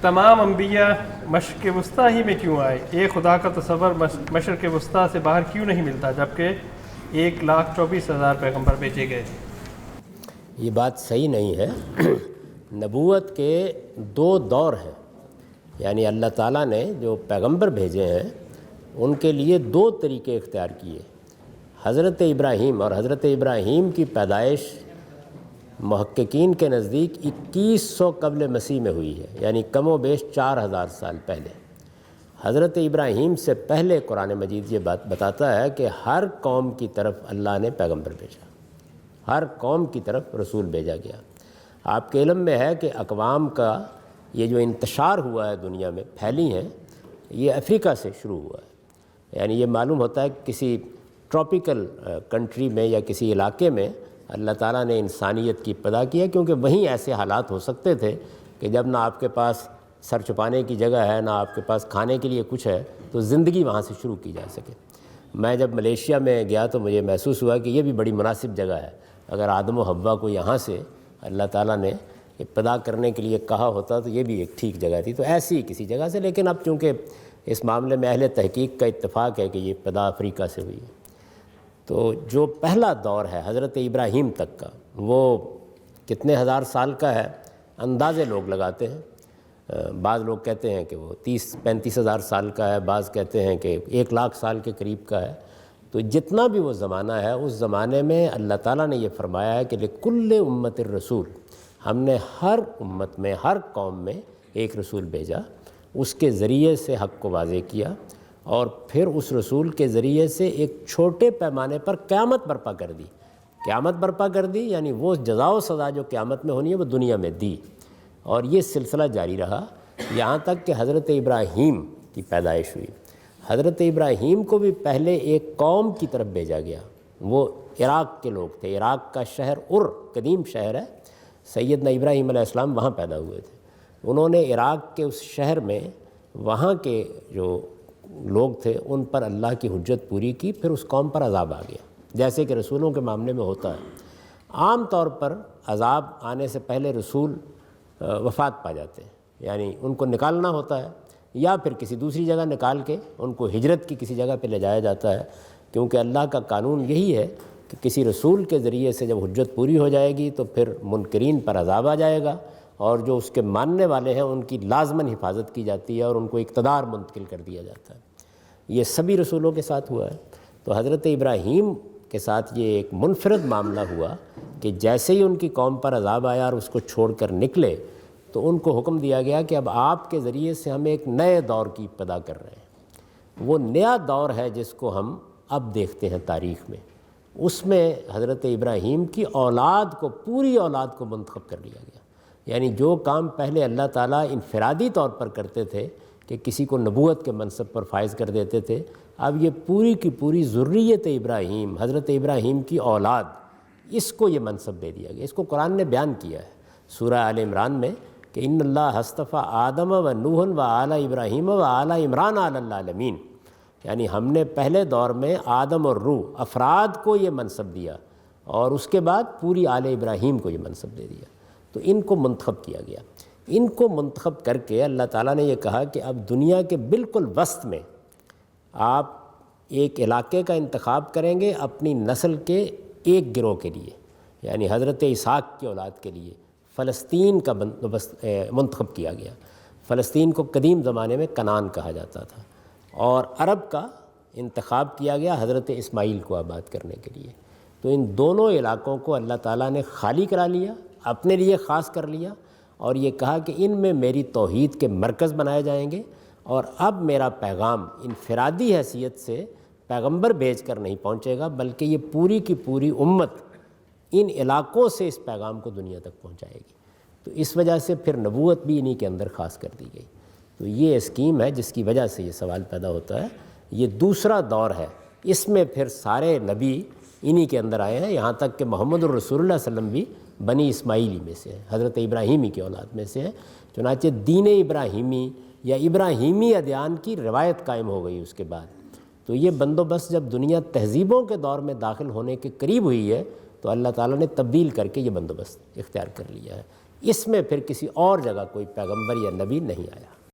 تمام انبیاء مشرق وسطیٰ ہی میں کیوں آئے؟ ایک خدا کا تصور مشرق وسطیٰ سے باہر کیوں نہیں ملتا جبکہ 1,24,000 پیغمبر بھیجے گئے؟ یہ بات صحیح نہیں ہے۔ نبوت کے دو دور ہیں، یعنی اللہ تعالیٰ نے جو پیغمبر بھیجے ہیں ان کے لیے دو طریقے اختیار کیے۔ حضرت ابراہیم اور حضرت ابراہیم کی پیدائش محققین کے نزدیک 2100 قبل مسیح میں ہوئی ہے، یعنی کم و بیش 4000 سال پہلے۔ حضرت ابراہیم سے پہلے قرآن مجید یہ بات بتاتا ہے کہ ہر قوم کی طرف اللہ نے پیغمبر بھیجا، ہر قوم کی طرف رسول بھیجا گیا۔ آپ کے علم میں ہے کہ اقوام کا یہ جو انتشار ہوا ہے دنیا میں پھیلی ہیں، یہ افریقہ سے شروع ہوا ہے۔ یعنی یہ معلوم ہوتا ہے کہ کسی ٹراپیکل کنٹری میں یا کسی علاقے میں اللہ تعالیٰ نے انسانیت کی ابتدا کیا، کیونکہ وہیں ایسے حالات ہو سکتے تھے کہ جب نہ آپ کے پاس سر چھپانے کی جگہ ہے، نہ آپ کے پاس کھانے کے لیے کچھ ہے، تو زندگی وہاں سے شروع کی جا سکے۔ میں جب ملیشیا میں گیا تو مجھے محسوس ہوا کہ یہ بھی بڑی مناسب جگہ ہے۔ اگر آدم و حوا کو یہاں سے اللہ تعالیٰ نے ابتدا کرنے کے لیے کہا ہوتا تو یہ بھی ایک ٹھیک جگہ تھی، تو ایسی کسی جگہ سے۔ لیکن اب چونکہ اس معاملے میں اہل تحقیق کا اتفاق ہے کہ یہ ابتدا افریقہ سے ہوئی ہے۔ تو جو پہلا دور ہے حضرت ابراہیم تک کا، وہ کتنے ہزار سال کا ہے اندازے لوگ لگاتے ہیں۔ بعض لوگ کہتے ہیں کہ وہ 30-35 ہزار سال کا ہے، بعض کہتے ہیں کہ 1,00,000 سال کے قریب کا ہے۔ تو جتنا بھی وہ زمانہ ہے، اس زمانے میں اللہ تعالیٰ نے یہ فرمایا ہے کہ لِكُلِّ أُمَّةٍ الرسول، ہم نے ہر امت میں، ہر قوم میں ایک رسول بھیجا، اس کے ذریعے سے حق کو واضح کیا، اور پھر اس رسول کے ذریعے سے ایک چھوٹے پیمانے پر قیامت برپا کر دی۔ قیامت برپا کر دی یعنی وہ جزا و سزا جو قیامت میں ہونی ہے وہ دنیا میں دی، اور یہ سلسلہ جاری رہا یہاں تک کہ حضرت ابراہیم کی پیدائش ہوئی۔ حضرت ابراہیم کو بھی پہلے ایک قوم کی طرف بھیجا گیا، وہ عراق کے لوگ تھے۔ عراق کا شہر قدیم شہر ہے، سیدنا ابراہیم علیہ السلام وہاں پیدا ہوئے تھے۔ انہوں نے عراق کے اس شہر میں وہاں کے جو لوگ تھے ان پر اللہ کی حجت پوری کی، پھر اس قوم پر عذاب آ گیا، جیسے کہ رسولوں کے معاملے میں ہوتا ہے۔ عام طور پر عذاب آنے سے پہلے رسول وفات پا جاتے ہیں، یعنی ان کو نکالنا ہوتا ہے یا پھر کسی دوسری جگہ نکال کے ان کو ہجرت کی کسی جگہ پہ لے جایا جاتا ہے، کیونکہ اللہ کا قانون یہی ہے کہ کسی رسول کے ذریعے سے جب حجت پوری ہو جائے گی تو پھر منکرین پر عذاب آ جائے گا، اور جو اس کے ماننے والے ہیں ان کی لازماً حفاظت کی جاتی ہے اور ان کو اقتدار منتقل کر دیا جاتا ہے۔ یہ سبھی رسولوں کے ساتھ ہوا ہے۔ تو حضرت ابراہیم کے ساتھ یہ ایک منفرد معاملہ ہوا کہ جیسے ہی ان کی قوم پر عذاب آیا اور اس کو چھوڑ کر نکلے تو ان کو حکم دیا گیا کہ اب آپ کے ذریعے سے ہم ایک نئے دور کی ابتدا کر رہے ہیں۔ وہ نیا دور ہے جس کو ہم اب دیکھتے ہیں تاریخ میں، اس میں حضرت ابراہیم کی اولاد کو، پوری اولاد کو منتخب کر لیا گیا۔ یعنی جو کام پہلے اللہ تعالیٰ انفرادی طور پر کرتے تھے کہ کسی کو نبوت کے منصب پر فائز کر دیتے تھے، اب یہ پوری کی پوری ذریت ابراہیم، حضرت ابراہیم کی اولاد، اس کو یہ منصب دے دیا گیا۔ اس کو قرآن نے بیان کیا ہے سورہ آل عمران میں کہ ان اللہ اصطفیٰ آدم و نوح و آل ابراہیم و آل عمران علی العالمین، یعنی ہم نے پہلے دور میں آدم اور روح افراد کو یہ منصب دیا، اور اس کے بعد پوری آل ابراہیم کو یہ منصب دے دیا۔ تو ان کو منتخب کیا گیا۔ ان کو منتخب کر کے اللہ تعالیٰ نے یہ کہا کہ اب دنیا کے بالکل وسط میں آپ ایک علاقے کا انتخاب کریں گے اپنی نسل کے ایک گروہ کے لیے، یعنی حضرت اسحاق کی اولاد کے لیے فلسطین کا بندوبست منتخب کیا گیا۔ فلسطین کو قدیم زمانے میں کنعان کہا جاتا تھا، اور عرب کا انتخاب کیا گیا حضرت اسماعیل کو آباد کرنے کے لیے۔ تو ان دونوں علاقوں کو اللہ تعالیٰ نے خالی کرا لیا، اپنے لیے خاص کر لیا، اور یہ کہا کہ ان میں میری توحید کے مرکز بنائے جائیں گے، اور اب میرا پیغام انفرادی حیثیت سے پیغمبر بھیج کر نہیں پہنچے گا، بلکہ یہ پوری کی پوری امت ان علاقوں سے اس پیغام کو دنیا تک پہنچائے گی۔ تو اس وجہ سے پھر نبوت بھی انہی کے اندر خاص کر دی گئی۔ تو یہ اسکیم ہے جس کی وجہ سے یہ سوال پیدا ہوتا ہے۔ یہ دوسرا دور ہے، اس میں پھر سارے نبی انہی کے اندر آئے ہیں، یہاں تک کہ محمد الرسول اللہ صلی اللہ علیہ وسلم بھی بنی اسماعیلی میں سے ہے، حضرت ابراہیمی کی اولاد میں سے ہے۔ چنانچہ دین ابراہیمی یا ابراہیمی ادیان کی روایت قائم ہو گئی اس کے بعد۔ تو یہ بندوبست جب دنیا تہذیبوں کے دور میں داخل ہونے کے قریب ہوئی ہے تو اللہ تعالیٰ نے تبدیل کر کے یہ بندوبست اختیار کر لیا ہے اس میں پھر کسی اور جگہ کوئی پیغمبر یا نبی نہیں آیا۔